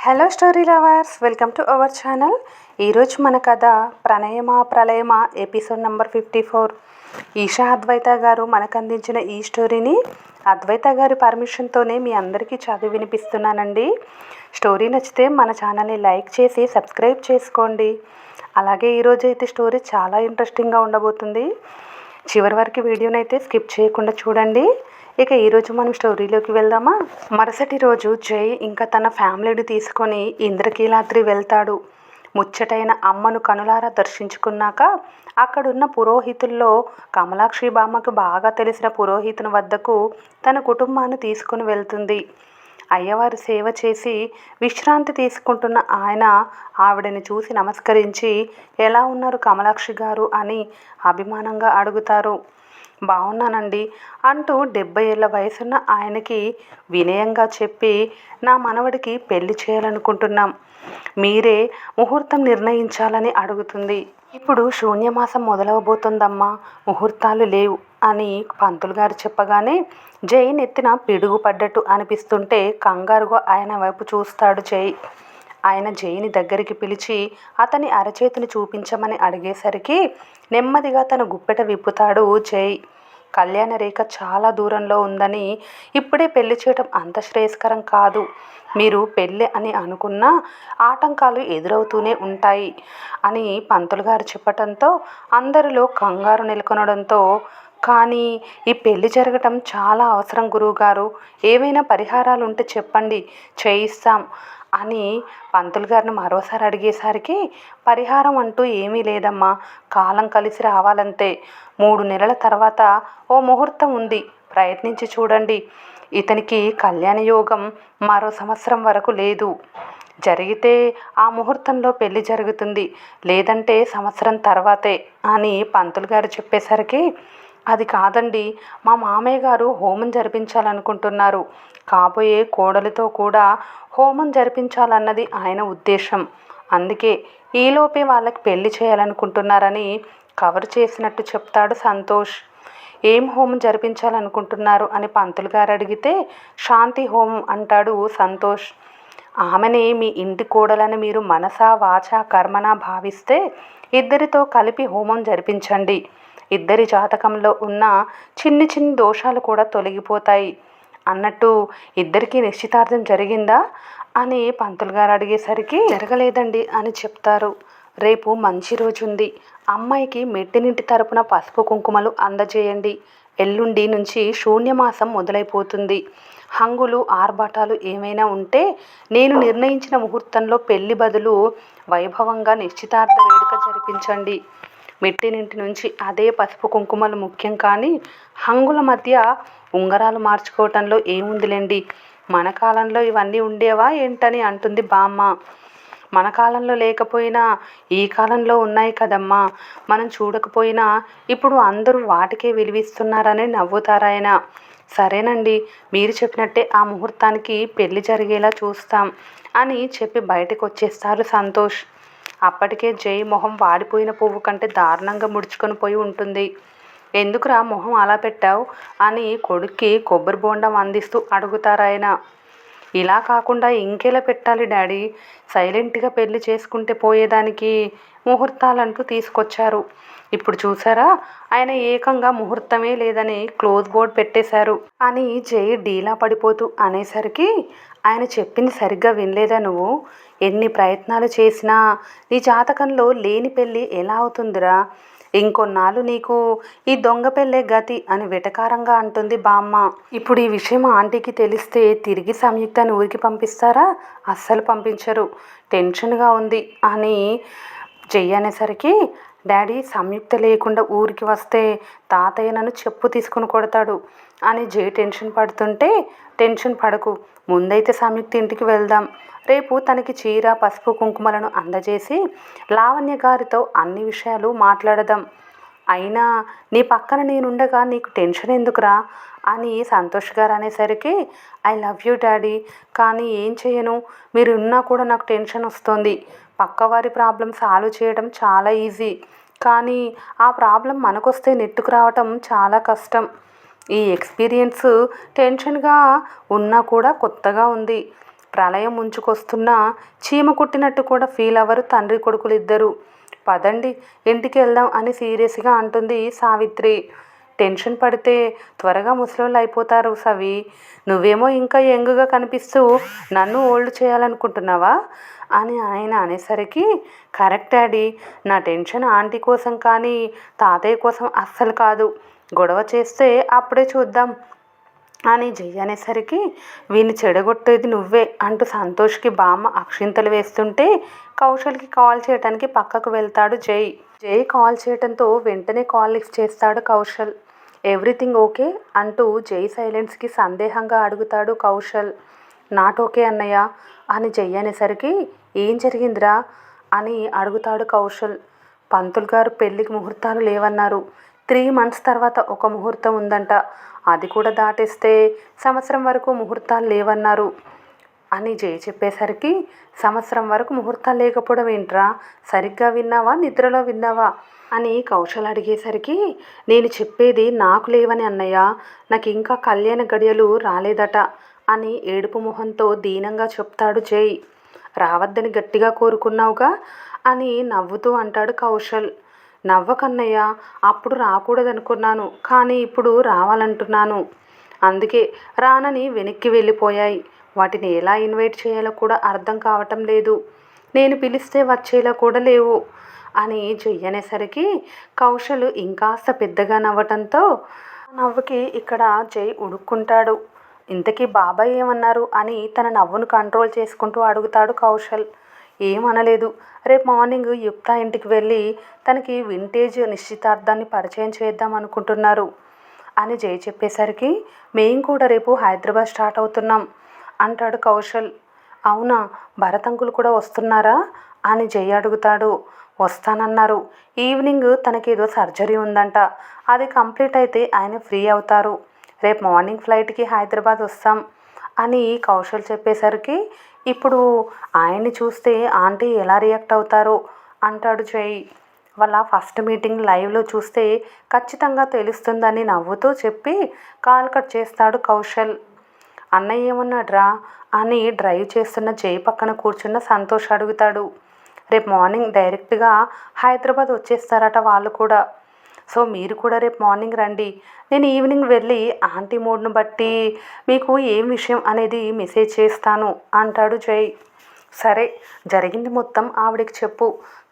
Hello story lovers, welcome to our channel. ఈరోజు మన కథ ప్రణయమా ప్రళయమా ఎపిసోడ్ నెంబర్ 54. ఈషా అద్వైత గారు మనకు అందించిన ఈ స్టోరీని అద్వైత గారి పర్మిషన్తోనే మీ అందరికీ చదివి వినిపిస్తున్నానండి. స్టోరీ నచ్చితే మన ఛానల్ని లైక్ చేసి సబ్స్క్రైబ్ చేసుకోండి. అలాగే ఈరోజు అయితే స్టోరీ చాలా ఇంట్రెస్టింగ్గా ఉండబోతుంది. చివరి వరకు వీడియోనైతే స్కిప్ చేయకుండా చూడండి. ఇక ఈరోజు మనం స్టోరీలోకి వెళ్దామా. మరుసటి రోజు జై ఇంకా తన ఫ్యామిలీని తీసుకొని ఇంద్రకీలాద్రి వెళ్తాడు. ముచ్చటైన అమ్మను కనులారా దర్శించుకున్నాక అక్కడున్న పురోహితుల్లో కమలాక్షి బామ్మకు బాగా తెలిసిన పురోహితుని వద్దకు తన కుటుంబాన్ని తీసుకుని వెళ్తుంది. అయ్యవారి సేవ చేసి విశ్రాంతి తీసుకుంటున్న ఆయన ఆవిడని చూసి నమస్కరించి, ఎలా ఉన్నారు కమలాక్షి గారు అని అభిమానంగా అడుగుతారు. బాగున్నానండి అంటూ 70 ఏళ్ల వయసున్న ఆయనకి వినయంగా చెప్పి, నా మనవడికి పెళ్లి చేయాలనుకుంటున్నాం, మీరే ముహూర్తం నిర్ణయించాలని అడుగుతుంది. ఇప్పుడు శూన్యమాసం మొదలవబోతుందమ్మా, ముహూర్తాలు లేవు అని పంతులు గారు చెప్పగానే జై నెత్తిన పిడుగు పడ్డట్టు అనిపిస్తుంటే కంగారుగా ఆయన వైపు చూస్తాడు జై. ఆయన జైని దగ్గరికి పిలిచి అతని అరచేతిని చూపించమని అడిగేసరికి నెమ్మదిగా తన గుప్పెట విప్పుతాడు జై. కళ్యాణ రేఖ చాలా దూరంలో ఉందని, ఇప్పుడే పెళ్లి చేయడం అంత శ్రేయస్కరం కాదు, మీరు పెళ్ళి అని అనుకున్నా ఆటంకాలు ఎదురవుతూనే ఉంటాయి అని పంతులు గారు చెప్పటంతో అందరిలో కంగారు నెలకొనడంతో, కానీ ఈ పెళ్లి జరగటం చాలా అవసరం గురువుగారు, ఏవైనా పరిహారాలు ఉంటే చెప్పండి, చేయిస్తాం అని పంతులు గారిని మరోసారి అడిగేసరికి, పరిహారం అంటూ ఏమీ లేదమ్మా, కాలం కలిసి రావాలంతే, 3 నెలల తర్వాత ఓ ముహూర్తం ఉంది, ప్రయత్నించి చూడండి, ఇతనికి కళ్యాణ యోగం మరో సంవత్సరం వరకు లేదు, జరిగితే ఆ ముహూర్తంలో పెళ్లి జరుగుతుంది, లేదంటే సంవత్సరం తర్వాతే అని పంతులు గారు చెప్పేసరికి, అది కాదండి, మా మామయ్య గారు హోమం జరిపించాలనుకుంటున్నారు, కాబోయే కోడలితో కూడా హోమం జరిపించాలన్నది ఆయన ఉద్దేశం, అందుకే ఈలోపే వాళ్ళకి పెళ్లి చేయాలనుకుంటున్నారని కవర్ చేసినట్టు చెప్తాడు సంతోష్. ఏం హోమం జరిపించాలనుకుంటున్నారు అని పంతులు గారు అడిగితే, శాంతి హోమం అంటాడు సంతోష్. ఆమెనే మీ ఇంటి కోడలని మీరు మనసా వాచా కర్మనా భావిస్తే ఇద్దరితో కలిపి హోమం జరిపించండి, ఇద్దరి జాతకంలో ఉన్న చిన్ని చిన్ని దోషాలు కూడా తొలగిపోతాయి అన్నట్టు ఇద్దరికీ నిశ్చితార్థం జరిగిందా అని పంతులు గారు అడిగేసరికి, జరగలేదండి అని చెప్తారు. రేపు మంచి రోజుంది, అమ్మాయికి మెట్టినింటి తరపున పసుపు కుంకుమలు అందజేయండి, ఎల్లుండి నుంచి శూన్యమాసం మొదలైపోతుంది, హంగులు ఆర్భాటాలు ఏమైనా ఉంటే నేను నిర్ణయించిన ముహూర్తంలో పెళ్లి బదులు వైభవంగా నిశ్చితార్థ వేడుక జరిపించండి, మెట్టినింటి నుంచి అదే పసుపు కుంకుమలు ముఖ్యం, కానీ హంగుల మధ్య ఉంగరాలు మార్చుకోవటంలో ఏముందిలేండి, మన కాలంలో ఇవన్నీ ఉండేవా ఏంటని అంటుంది బామ్మ. మన కాలంలో లేకపోయినా ఈ కాలంలో ఉన్నాయి కదమ్మా, మనం చూడకపోయినా ఇప్పుడు అందరూ వాటికే విలువిస్తున్నారని నవ్వుతారాయన. సరేనండి, మీరు చెప్పినట్టే ఆ ముహూర్తానికి పెళ్లి జరిగేలా చూస్తాం అని చెప్పి బయటకు వచ్చేస్తారు సంతోష్. అప్పటికే జై మొహం వాడిపోయిన పువ్వు కంటే దారుణంగా ముడుచుకొని పోయి ఉంటుంది. ఎందుకురా మొహం అలా పెట్టావు అని కొడుక్కి కొబ్బరి బోండం అందిస్తూ అడుగుతారాయన. ఇలా కాకుండా ఇంకెలా పెట్టాలి డాడీ, సైలెంట్గా పెళ్లి చేసుకుంటే పోయేదానికి ముహూర్తాలంటూ తీసుకొచ్చారు, ఇప్పుడు చూసారా ఆయన ఏకంగా ముహూర్తమే లేదని క్లోజ్ బోర్డ్ పెట్టేశారు అని జై డీలా పడిపోతూ అనేసరికి, ఆయన చెప్పింది సరిగ్గా వినలేదా నువ్వు, ఎన్ని ప్రయత్నాలు చేసినా నీ జాతకంలో లేని పెళ్ళి ఎలా అవుతుందిరా, ఇంకొన్నాళ్ళు నీకు ఈ దొంగ పెళ్ళే గతి అని వెటకారంగా అంటుంది బామ్మ. ఇప్పుడు ఈ విషయం ఆంటీకి తెలిస్తే తిరిగి సంయుక్తాన్ని ఊరికి పంపిస్తారా, అస్సలు పంపించరు, టెన్షన్గా ఉంది అని జై అనేసరికి, డాడీ సంయుక్త లేకుండా ఊరికి వస్తే తాతయ్య నన్ను చెప్పు తీసుకుని కొడతాడు అని జై టెన్షన్ పడుతుంటే, టెన్షన్ పడకు, ముందైతే సంయుక్త ఇంటికి వెళ్దాం, రేపు తనకి చీర పసుపు కుంకుమలను అందజేసి లావణ్య గారితో అన్ని విషయాలు మాట్లాడదాం, అయినా నీ పక్కన నేనుండగా నీకు టెన్షన్ ఎందుకురా అని సంతోష్ గారు అనేసరికి, ఐ లవ్ యూ డాడీ, కానీ ఏం చేయను, మీరు ఉన్నా కూడా నాకు టెన్షన్ వస్తుంది, పక్కవారి ప్రాబ్లం సాల్వ్ చేయడం చాలా ఈజీ, కానీ ఆ ప్రాబ్లం మనకొస్తే నెట్టుకు రావటం చాలా కష్టం, ఈ ఎక్స్పీరియన్స్ టెన్షన్గా ఉన్నా కూడా కొత్తగా ఉంది, ప్రళయం ముంచుకొస్తున్న చీమ కుట్టినట్టు కూడా ఫీల్ అవ్వరు తండ్రి కొడుకులు ఇద్దరు. పదండి ఇంటికి వెళ్దాం అని సీరియస్గా అంటుంది సావిత్రి. టెన్షన్ పడితే త్వరగా ముసలోళ్ళు అయిపోతారు సవి. నువ్వేమో ఇంకా యంగ్గా కనిపిస్తూ నన్ను ఓల్డ్ చేయాలనుకుంటున్నావా అని ఆయన అనేసరికి, కరెక్ట్ డాడీ, నా టెన్షన్ ఆంటీ కోసం కానీ తాతయ్య కోసం అస్సలు కాదు. గొడవ చేస్తే అప్పుడే చూద్దాం అని జై అనేసరికి, వీడిని చెడగొట్టేది నువ్వే అంటూ సంతోష్కి బామ్మ అక్షింతలు వేస్తుంటే కౌశల్కి కాల్ చేయడానికి పక్కకు వెళ్తాడు జై. జై కాల్ చేయడంతో వెంటనే కాల్ లిఫ్ట్ చేస్తాడు కౌశల్. ఎవ్రీథింగ్ ఓకే అంటూ జై సైలెన్స్కి సందేహంగా అడుగుతాడు కౌశల్. నాట్ ఓకే అన్నయ్య అని జై అనేసరికి, ఏం జరిగిందిరా అని అడుగుతాడు కౌశల్. పంతులు గారు పెళ్ళికి ముహూర్తాలు లేవన్నారు. 3 months తర్వాత ఒక ముహూర్తం ఉందంట. అది కూడా దాటేస్తే సంవత్సరం వరకు ముహూర్తాలు లేవన్నారు అని జై చెప్పేసరికి, సంవత్సరం వరకు ముహూర్తాలు లేకపోవడం ఏంట్రా, సరిగ్గా విన్నావా నిద్రలో విన్నావా అని కౌశల్ అడిగేసరికి, నేను చెప్పేది నాకు లేవని అన్నయ్య, నాకు ఇంకా కళ్యాణ గడియలు రాలేదట అని ఏడుపు మొహంతో దీనంగా చెప్తాడు జై. రావద్దని గట్టిగా కోరుకున్నావుగా అని నవ్వుతూ అంటాడు కౌశల్. నవ్వకన్నయ్య, అప్పుడు రాకూడదనుకున్నాను కానీ ఇప్పుడు రావాలంటున్నాను. అందుకే రానని వెనక్కి వెళ్ళిపోయాయి. వాటిని ఎలా ఇన్వైట్ చేయాలో కూడా అర్థం కావటం లేదు. నేను పిలిస్తే వచ్చేలా కూడా లేవు అని జై అనేసరికి కౌశల్ ఇంకాస్త పెద్దగా నవ్వటంతో నవ్వుకి ఇక్కడ జై ఉడుక్కుంటాడు. ఇంతకీ బాబాయ్ ఏమన్నారు అని తన నవ్వును కంట్రోల్ చేసుకుంటూ అడుగుతాడు కౌశల్. ఏమనలేదు, రేపు మార్నింగ్ యుక్త ఇంటికి వెళ్ళి తనకి వింటేజ్ నిశ్చితార్థాన్ని పరిచయం చేద్దాం అనుకుంటున్నారు అని జై చెప్పేసరికి, మేం కూడా రేపు హైదరాబాద్ స్టార్ట్ అవుతున్నాం అంటాడు కౌశల్. అవునా, భరత్ అంకుల్ కూడా వస్తున్నారా అని జై అడుగుతాడు. వస్తానన్నారు. ఈవినింగ్ తనకేదో సర్జరీ ఉందంట. అది కంప్లీట్ అయితే ఆయన ఫ్రీ అవుతారు. రేపు మార్నింగ్ ఫ్లైట్కి హైదరాబాద్ వస్తాం అని కౌశల్ చెప్పేసరికి, ఇప్పుడు ఆయన్ని చూస్తే ఆంటీ ఎలా రియాక్ట్ అవుతారో అంటాడు జై. వాళ్ళ ఫస్ట్ మీటింగ్ లైవ్లో చూస్తే ఖచ్చితంగా తెలుస్తుందని నవ్వుతూ చెప్పి కాల్ కట్ చేస్తాడు కౌశల్. అన్నయ్య ఏమన్నాడ్రా అని డ్రైవ్ చేస్తున్న జై పక్కన కూర్చున్న సంతోష్ అడుగుతాడు. రేపు మార్నింగ్ డైరెక్ట్గా హైదరాబాద్ వచ్చేస్తారట వాళ్ళు కూడా. సో మీరు కూడా రేపు మార్నింగ్ రండి. నేను ఈవినింగ్ వెళ్ళి ఆంటీ మూడ్ను బట్టి మీకు ఏం విషయం అనేది మెసేజ్ చేస్తాను అంటాడు జై. సరే, జరిగింది మొత్తం ఆవిడకి చెప్పు.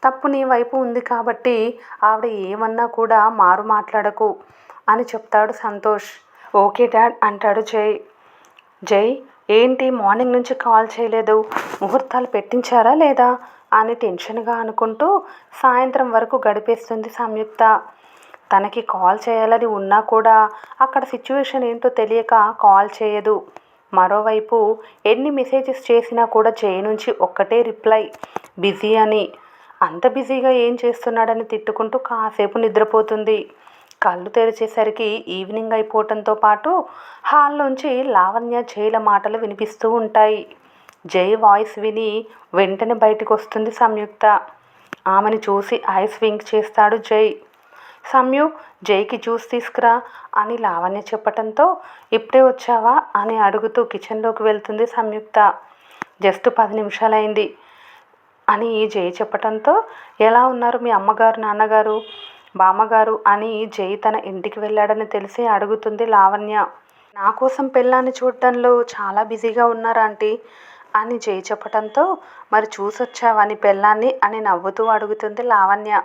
తప్పు నీ వైపు ఉంది కాబట్టి ఆవిడ ఏమన్నా కూడా మారు మాట్లాడకు అని చెప్తాడు సంతోష్. ఓకే డాడ్ అంటాడు జై. జై, ఏంటి మార్నింగ్ నుంచి కాల్ చేయలేదు, ముహూర్తాలు పెట్టించారా లేదా అని టెన్షన్గా అనుకుంటూ సాయంత్రం వరకు గడిపేస్తుంది సంయుక్త. తనకి కాల్ చేయాలని ఉన్నా కూడా అక్కడ సిచ్యువేషన్ ఏంటో తెలియక కాల్ చేయదు. మరోవైపు ఎన్ని మెసేజెస్ చేసినా కూడా జై నుంచి ఒక్కటే రిప్లై, బిజీ అని. అంత బిజీగా ఏం చేస్తున్నాడని తిట్టుకుంటూ కాసేపు నిద్రపోతుంది. కళ్ళు తెరిచేసరికి ఈవినింగ్ అయిపోవటంతో పాటు హాల్లోంచి లావణ్య జైల మాటలు వినిపిస్తూ ఉంటాయి. జై వాయిస్ విని వెంటనే బయటకు వస్తుంది సంయుక్త. ఆమెను చూసి ఐస్ వింక్ చేస్తాడు జై. సంయు, జైకి జ్యూస్ తీసుకురా అని లావణ్య చెప్పటంతో, ఇప్పుడే వచ్చావా అని అడుగుతూ కిచెన్లోకి వెళ్తుంది సంయుక్త. జస్ట్ 10 నిమిషాలైంది అని జై చెప్పటంతో, ఎలా ఉన్నారు మీ అమ్మగారు, నాన్నగారు, బామ్మగారు అని జై తన ఇంటికి వెళ్ళాడని తెలిసి అడుగుతుంది లావణ్య. నా కోసం పెళ్ళాన్ని చూడటంలో చాలా బిజీగా ఉన్నారు ఆంటీ అని జై చెప్పటంతో, మరి చూసొచ్చావా నీ పెళ్ళాన్ని అని నవ్వుతూ అడుగుతుంది లావణ్య.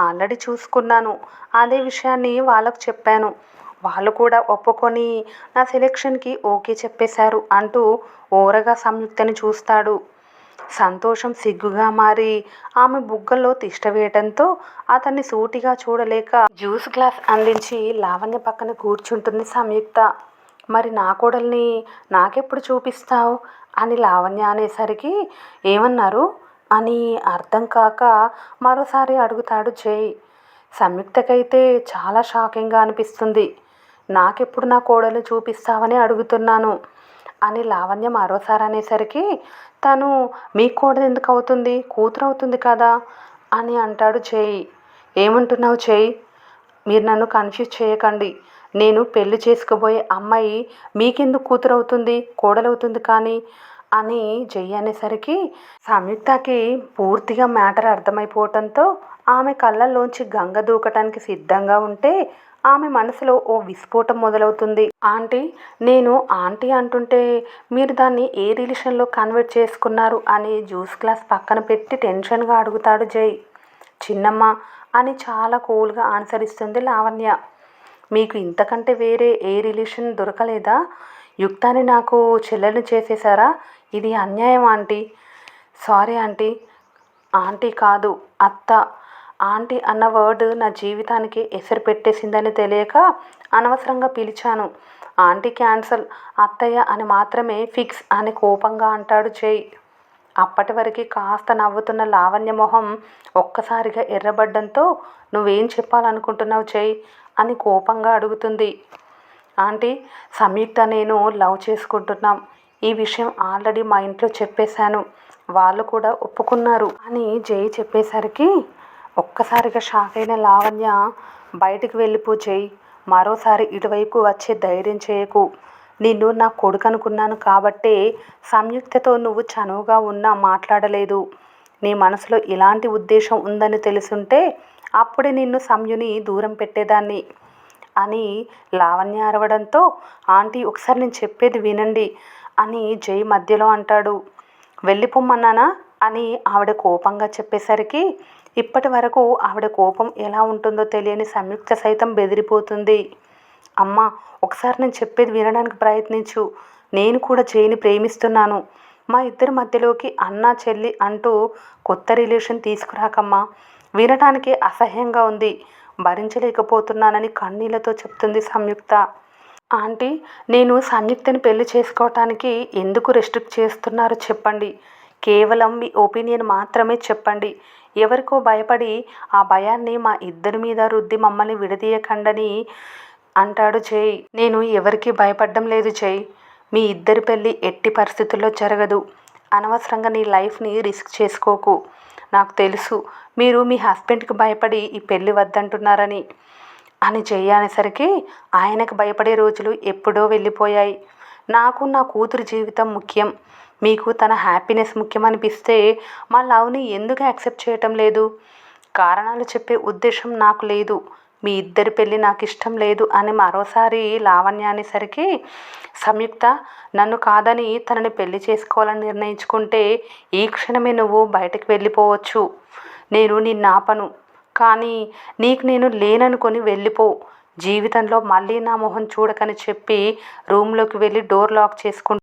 ఆల్రెడీ చూసుకున్నాను. అదే విషయాన్ని వాళ్ళకు చెప్పాను. వాళ్ళు కూడా ఒప్పుకొని నా సెలెక్షన్కి ఓకే చెప్పేశారు అంటూ ఓరగా సంయుక్తని చూస్తాడు. సంతోషం సిగ్గుగా మారి ఆమె బుగ్గల్లో తిష్ట వేయటంతో అతన్ని సూటిగా చూడలేక జ్యూస్ గ్లాస్ అందించి లావణ్య పక్కన కూర్చుంటుంది సంయుక్త. మరి నా కోడల్ని నాకెప్పుడు చూపిస్తావు అని లావణ్య అనేసరికి, ఏమన్నారు అని అర్థం కాక మరోసారి అడుగుతాడు జై. సంయుక్తకైతే చాలా షాకింగ్గా అనిపిస్తుంది. నాకెప్పుడు నా కోడల్ని చూపిస్తావని అడుగుతున్నాను అని లావణ్య మరోసారి అనేసరికి, తను మీ కోడలు ఎందుకు అవుతుంది, కూతురు అవుతుంది కదా అని అంటాడు జై. ఏమంటున్నావు జై, మీరు నన్ను కన్ఫ్యూజ్ చేయకండి. నేను పెళ్లి చేసుకోబోయే అమ్మాయి మీకెందుకు కూతురు అవుతుంది, కోడలవుతుంది కానీ అని జై అనేసరికి సంయుక్తకి పూర్తిగా మ్యాటర్ అర్థమైపోవటంతో ఆమె కళ్ళల్లోంచి గంగ దూకటానికి సిద్ధంగా ఉంటే ఆమె మనసులో ఓ విస్ఫోటం మొదలవుతుంది. ఆంటీ, నేను ఆంటీ అంటుంటే మీరు దాన్ని ఏ రిలేషన్లో కన్వర్ట్ చేసుకున్నారు అని జ్యూస్ గ్లాస్ పక్కన పెట్టి టెన్షన్గా అడుగుతాడు జై. చిన్నమ్మ అని చాలా కూల్గా ఆన్సర్ ఇస్తుంది లావణ్య. మీకు ఇంతకంటే వేరే ఏ రిలేషన్ దొరకలేదా? యుక్తాని నాకు చెల్లెల్ని చేసేసారా? ఇది అన్యాయం ఆంటీ. Sorry aunty. ఆంటీ కాదు, అత్త. ఆంటీ అన్న వర్డ్ నా జీవితానికి ఎసరు పెట్టేసిందని తెలియక అనవసరంగా పిలిచాను. ఆంటీ క్యాన్సల్, అత్తయ్య అని మాత్రమే ఫిక్స్ అని కోపంగా అంటాడు జై. అప్పటి వరకు కాస్త నవ్వుతున్న లావణ్య మొహం ఒక్కసారిగా ఎర్రబడ్డంతో నువ్వేం చెప్పాలనుకుంటున్నావు జై అని కోపంగా అడుగుతుంది. ఆంటీ, సంయుక్త నేను లవ్ చేసుకుంటున్నాం. ఈ విషయం ఆల్రెడీ మా ఇంట్లో చెప్పేశాను. వాళ్ళు కూడా ఒప్పుకున్నారు అని జై చెప్పేసరికి ఒక్కసారిగా షాక్ అయిన లావణ్య బయటికి వెళ్ళిపో జై. మరోసారి ఇటువైపు వచ్చే ధైర్యం చేయకు. నిన్ను నా కొడుకు అనుకున్నాను కాబట్టే సంయుక్తతో నువ్వు చనువుగా ఉన్నా మాట్లాడలేదు. నీ మనసులో ఇలాంటి ఉద్దేశం ఉందని తెలుసుంటే అప్పుడే నిన్ను సంయుని దూరం పెట్టేదాన్ని అని లావణ్య అరవడంతో ఆంటీ ఒకసారి నేను చెప్పేది వినండి అని జై మధ్యలో అంటాడు. వెళ్ళిపోమ్మన్నానా అని ఆవిడ కోపంగా చెప్పేసరికి ఇప్పటి వరకు ఆవిడ కోపం ఎలా ఉంటుందో తెలియని సంయుక్త సైతం బెదిరిపోతుంది. అమ్మ, ఒకసారి నేను చెప్పేది వినడానికి ప్రయత్నించు. నేను కూడా జైని ప్రేమిస్తున్నాను. మా ఇద్దరి మధ్యలోకి అన్న చెల్లి అంటూ కొత్త రిలేషన్ తీసుకురాకమ్మా. వినటానికి అసహ్యంగా ఉంది, భరించలేకపోతున్నానని కన్నీళ్లతో చెప్తుంది సంయుక్త. ఆంటీ, నేను సంయుక్తని పెళ్లి చేసుకోవటానికి ఎందుకు రెస్ట్రిక్ట్ చేస్తున్నారో చెప్పండి. కేవలం మీ ఒపీనియన్ మాత్రమే చెప్పండి. ఎవరికో భయపడి ఆ భయాన్ని మా ఇద్దరి మీద రుద్ది మమ్మల్ని విడదీయకండని అంటాడు జై. నేను ఎవరికి భయపడడం లేదు జై. మీ ఇద్దరి పెళ్ళి ఎట్టి పరిస్థితుల్లో జరగదు. అనవసరంగా నీ లైఫ్ని రిస్క్ చేసుకోకు. నాకు తెలుసు మీరు మీ హస్బెండ్కి భయపడి ఈ పెళ్ళి వద్దంటున్నారని అని జై అనేసరికి ఆయనకు భయపడే రోజులు ఎప్పుడో వెళ్ళిపోయాయి. నాకు నా కూతురు జీవితం ముఖ్యం. మీకు తన హ్యాపీనెస్ ముఖ్యమనిపిస్తే మా లవ్ని ఎందుకు యాక్సెప్ట్ చేయటం లేదు? కారణాలు చెప్పే ఉద్దేశం నాకు లేదు. మీ ఇద్దరి పెళ్ళి నాకు ఇష్టం లేదు అని మరోసారి లావణ్య అనేసరికి సంయుక్త, నన్ను కాదని తనని పెళ్లి చేసుకోవాలని నిర్ణయించుకుంటే ఈ క్షణమే నువ్వు బయటకు వెళ్ళిపోవచ్చు. నేను నిన్ను ఆపను. కానీ నీకు నేను లేననుకొని వెళ్ళిపో. జీవితంలో మళ్ళీ నా మొహం చూడకని చెప్పి రూమ్లోకి వెళ్ళి డోర్ లాక్ చేసుకుంటూ